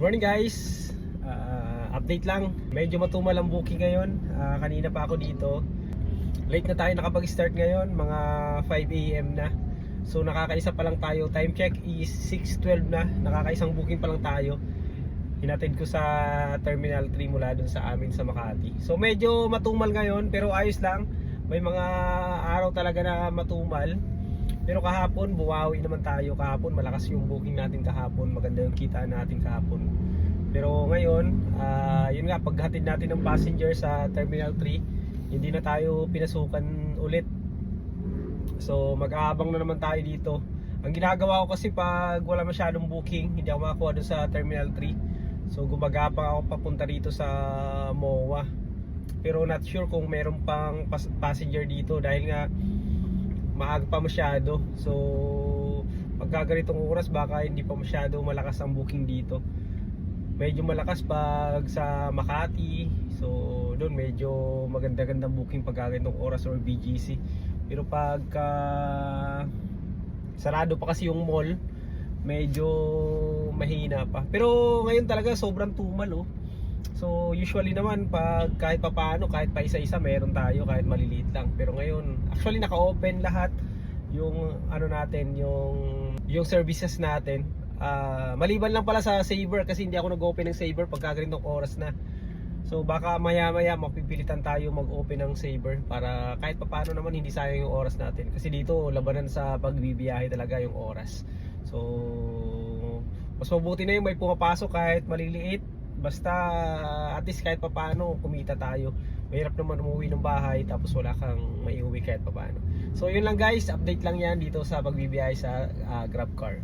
Morning guys, update lang. Medyo matumal ang booking ngayon. Kanina pa ako dito. Late na tayo nakapag-start ngayon, mga 5 AM na. So nakakaisa pa lang tayo. Time check is 6:12 na. Nakakaisang booking pa lang tayo. Hinatid ko sa Terminal 3 mula dun sa amin sa Makati. So medyo matumal ngayon pero ayos lang. May mga araw talaga na matumal. Pero kahapon bumawi naman tayo. Kahapon malakas yung booking natin kahapon. Maganda yung kita natin kahapon. Pero ngayon, yun nga, paghatid natin ng passenger sa Terminal 3, hindi na tayo pinasukan ulit. So mag-aabang na naman tayo dito. Ang ginagawa ko kasi pag wala masyadong booking, hindi ako makakuha dun sa Terminal 3. So gumagapang ako papunta dito sa MOA. Pero not sure kung meron pang passenger dito dahil nga maaga pa masyado. So pagka ganitong oras baka hindi pa masyado malakas ang booking dito. Medyo malakas pag sa Makati. So doon medyo maganda-gandang booking pagka ganitong oras or BGC. Pero pagka sarado pa kasi yung mall, medyo mahina pa. Pero ngayon talaga sobrang tumal oh. So usually naman pag kahit papaano, kahit pa isa-isa meron tayo, kahit maliliit lang. Pero ngayon actually naka-open lahat yung ano natin, yung services natin. Maliban lang pala sa Saver kasi hindi ako nag-open ng Saver pagka ganitong oras na. So baka maya-maya mapipilitan tayo mag-open ng Saver para kahit papaano naman hindi sayang yung oras natin. Kasi dito labanan sa pagbibiyahe talaga yung oras. So mas mabuti na yung may pumapasok kahit maliliit. Basta at least kahit papaano kumita tayo. Mahirap naman umuwi ng bahay tapos wala kang maiuwi kahit papaano. So yun lang guys, update lang yan dito sa pagbibiyahe sa GrabCar.